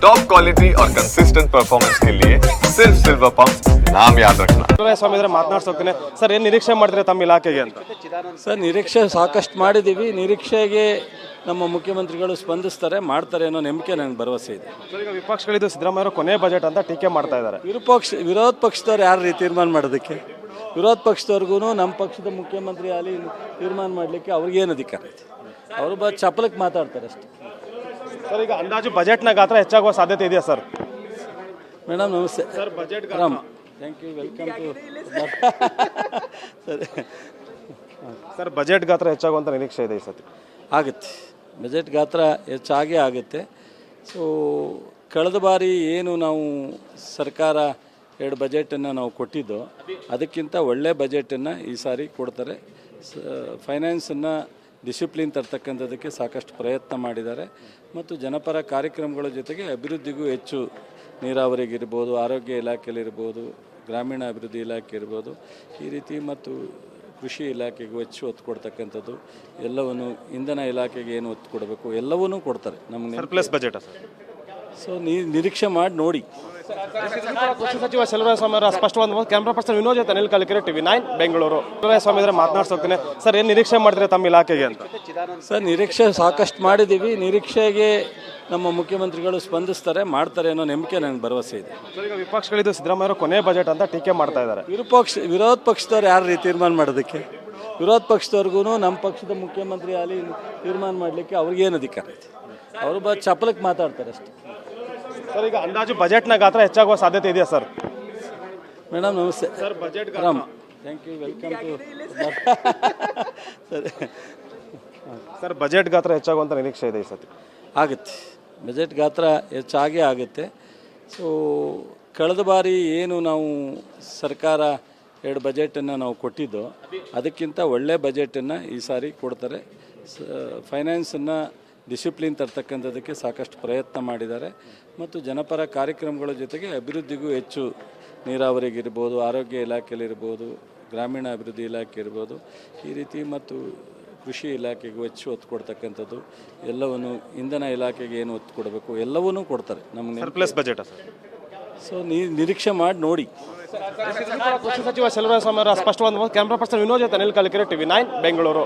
Top quality और consistent performance के लिए सिर्फ सिल्वर पंप नाम याद रखना। ಸ್ವಾಮಿ ಮಾತನಾಡ್ಸೋಗ್ತೇನೆ ಸರ್, ಏನು ನಿರೀಕ್ಷೆ ಮಾಡ್ತೀರಾ ತಮ್ಮ ಇಲಾಖೆಗೆ ಅಂತ? ಸರ್, ನಿರೀಕ್ಷೆ ಸಾಕಷ್ಟು ಮಾಡಿದ್ದೀವಿ. ನಿರೀಕ್ಷೆಗೆ ನಮ್ಮ ಮುಖ್ಯಮಂತ್ರಿಗಳು ಸ್ಪಂದಿಸ್ತಾರೆ, ಮಾಡ್ತಾರೆ ಅನ್ನೋ ನಂಬಿಕೆ ನನಗೆ ಭರವಸೆ ಇದೆ. ಈಗ ವಿಪಕ್ಷಗಳಿದ್ದು ಸಿದ್ದರಾಮಯ್ಯ ಕೊನೆ ಬಜೆಟ್ ಅಂತ ಟೀಕೆ ಮಾಡ್ತಾ ಇದ್ದಾರೆ. ವಿರೋಧ ಪಕ್ಷದವ್ರು ಯಾರು ತೀರ್ಮಾನ ಮಾಡೋದಕ್ಕೆ? ವಿರೋಧ ಪಕ್ಷದವ್ರಿಗೂ ನಮ್ಮ ಪಕ್ಷದ ಮುಖ್ಯಮಂತ್ರಿ ಅಲ್ಲಿ ತೀರ್ಮಾನ ಮಾಡಲಿಕ್ಕೆ ಅವ್ರಿಗೇನು ಅಧಿಕಾರ ಐತೆ? ಅವರು ಚಪಲಕ್ಕೆ ಮಾತಾಡ್ತಾರೆ ಅಷ್ಟೇ. ಸರ್, ಈಗ ಅಂದಾಜು ಬಜೆಟ್ನ ಗಾತ್ರ ಹೆಚ್ಚಾಗುವ ಸಾಧ್ಯತೆ ಇದೆಯಾ ಸರ್? ಮೇಡಮ್ ನಮಸ್ತೆ. Sir, budget Ram, thank you, welcome to. ಸರಿ ಸರ್, ಬಜೆಟ್ ಗಾತ್ರ ಹೆಚ್ಚಾಗುವಂಥ ನಿರೀಕ್ಷೆ ಇದೆ ಈ ಸತಿ? ಆಗುತ್ತೆ, ಬಜೆಟ್ ಗಾತ್ರ ಹೆಚ್ಚಾಗೇ ಆಗುತ್ತೆ. ಸೊ ಕಳೆದ ಬಾರಿ ಏನು ನಾವು ಸರ್ಕಾರ 2 ಬಜೆಟನ್ನು ನಾವು ಕೊಟ್ಟಿದ್ದೋ ಅದಕ್ಕಿಂತ ಒಳ್ಳೆ ಬಜೆಟನ್ನು ಈ ಸಾರಿ ಕೊಡ್ತಾರೆ. ಫೈನಾನ್ಸನ್ನು ಡಿಸಿಪ್ಲಿನ್ ತರ್ತಕ್ಕಂಥದ್ದಕ್ಕೆ ಸಾಕಷ್ಟು ಪ್ರಯತ್ನ ಮಾಡಿದ್ದಾರೆ ಮತ್ತು ಜನಪರ ಕಾರ್ಯಕ್ರಮಗಳ ಜೊತೆಗೆ ಅಭಿವೃದ್ಧಿಗೂ ಹೆಚ್ಚು, ನೀರಾವರಿಗಿರ್ಬೋದು, ಆರೋಗ್ಯ ಇಲಾಖೆಯಲ್ಲಿರ್ಬೋದು, ಗ್ರಾಮೀಣ ಅಭಿವೃದ್ಧಿ ಇಲಾಖೆ ಇರ್ಬೋದು, ಈ ರೀತಿ ಮತ್ತು ಕೃಷಿ ಇಲಾಖೆಗೂ ಹೆಚ್ಚು ಒತ್ತು ಕೊಡ್ತಕ್ಕಂಥದ್ದು, ಎಲ್ಲವನ್ನು ಇಂಧನ ಇಲಾಖೆಗೆ ಏನು ಒತ್ತು ಕೊಡಬೇಕು ಎಲ್ಲವನ್ನೂ ಕೊಡ್ತಾರೆ ನಮಗೆ. ಸರ್ಪ್ಲಸ್ ಬಜೆಟ್ ಸೊ ನಿರೀಕ್ಷೆ ಮಾಡಿ ನೋಡಿ. ಕೃಷಿ ಸಚಿವ ಸ್ವಾಮಿ ಅವರ ಸ್ಪಷ್ಟವಾದ ಕ್ಯಾಮ್ರಾ ಪರ್ಸನ್ ವಿನೋದ್ ಜೊತೆ ಅನಿಲ್ ಕಲಿಕೆರೆ, TV 9 ಬೆಂಗಳೂರು. ಸ್ವಾಮಿ ಮಾತನಾಡ್ಸೋಗ್ತೇನೆ ಸರ್, ಏನು ನಿರೀಕ್ಷೆ ಮಾಡ್ತೀರಾ ತಮ್ಮ ಇಲಾಖೆಗೆ ಅಂತ? ಸರ್, ನಿರೀಕ್ಷೆ ಸಾಕಷ್ಟು ಮಾಡಿದ್ದೀವಿ. ನಿರೀಕ್ಷೆಗೆ ನಮ್ಮ ಮುಖ್ಯಮಂತ್ರಿಗಳು ಸ್ಪಂದಿಸ್ತಾರೆ, ಮಾಡ್ತಾರೆ ಅನ್ನೋ ನಂಬಿಕೆ ನನಗೆ ಭರವಸೆ ಇದೆ. ಈಗ ವಿಪಕ್ಷಗಳಿದ್ದು ಸಿದ್ದರಾಮಯ್ಯ ಕೊನೆ ಬಜೆಟ್ ಅಂತ ಟೀಕೆ ಮಾಡ್ತಾ ಇದ್ದಾರೆ. ವಿರೋಧ ಪಕ್ಷದವ್ರು ಯಾರು ತೀರ್ಮಾನ ಮಾಡೋದಕ್ಕೆ? ವಿರೋಧ ಪಕ್ಷದವ್ರಿಗೂ ನಮ್ಮ ಪಕ್ಷದ ಮುಖ್ಯಮಂತ್ರಿ ಅಲ್ಲಿ ತೀರ್ಮಾನ ಮಾಡಲಿಕ್ಕೆ ಅವ್ರಿಗೇನು ಅಧಿಕಾರ ಐತೆ? ಅವರು ಚಪಲಕ್ಕೆ ಮಾತಾಡ್ತಾರೆ ಅಷ್ಟೇ. ಸರ್, ಈಗ ಅಂದಾಜು ಬಜೆಟ್ನ ಗಾತ್ರ ಹೆಚ್ಚಾಗುವ ಸಾಧ್ಯತೆ ಇದೆಯಾ ಸರ್? ಮೇಡಮ್ ನಮಸ್ತೆ. Sir, budget Ram, thank you, welcome to. ಸರಿ ಸರ್, ಬಜೆಟ್ ಗಾತ್ರ ಹೆಚ್ಚಾಗುವಂಥ ನಿರೀಕ್ಷೆ ಇದೆ ಈ ಸತಿ? ಆಗುತ್ತೆ, ಬಜೆಟ್ ಗಾತ್ರ ಹೆಚ್ಚಾಗೇ ಆಗುತ್ತೆ. ಸೊ ಕಳೆದ ಬಾರಿ ಏನು ನಾವು ಸರ್ಕಾರ 2 ಬಜೆಟನ್ನು ನಾವು ಕೊಟ್ಟಿದ್ದೋ ಅದಕ್ಕಿಂತ ಒಳ್ಳೆ ಬಜೆಟನ್ನು ಈ ಸಾರಿ ಕೊಡ್ತಾರೆ. ಫೈನಾನ್ಸನ್ನು ಡಿಸಿಪ್ಲಿನ್ ತರ್ತಕ್ಕಂಥದ್ದಕ್ಕೆ ಸಾಕಷ್ಟು ಪ್ರಯತ್ನ ಮಾಡಿದ್ದಾರೆ ಮತ್ತು ಜನಪರ ಕಾರ್ಯಕ್ರಮಗಳ ಜೊತೆಗೆ ಅಭಿವೃದ್ಧಿಗೂ ಹೆಚ್ಚು, ನೀರಾವರಿಗಿರ್ಬೋದು, ಆರೋಗ್ಯ ಇಲಾಖೆಯಲ್ಲಿರ್ಬೋದು, ಗ್ರಾಮೀಣ ಅಭಿವೃದ್ಧಿ ಇಲಾಖೆ ಇರ್ಬೋದು, ಈ ರೀತಿ ಮತ್ತು ಕೃಷಿ ಇಲಾಖೆಗೂ ಹೆಚ್ಚು ಒತ್ತು ಕೊಡ್ತಕ್ಕಂಥದ್ದು, ಎಲ್ಲವನ್ನು ಇಂಧನ ಇಲಾಖೆಗೆ ಏನು ಒತ್ತು ಕೊಡಬೇಕು ಎಲ್ಲವನ್ನೂ ಕೊಡ್ತಾರೆ ನಮಗೆ. ಸರ್ಪ್ಲಸ್ ಬಜೆಟ್ ಸೊ ನಿರೀಕ್ಷೆ ಮಾಡಿ ನೋಡಿ. ಕೃಷಿ ಸಚಿವ ಸ್ವಾಮಿ ಅವರ ಸ್ಪಷ್ಟವಾದ ಕ್ಯಾಮ್ರಾ ಪರ್ಸನ್ ವಿನೋದ್ ಜೊತೆ ಅನಿಲ್ ಕಲಿಕೆರೆ, TV 9 ಬೆಂಗಳೂರು.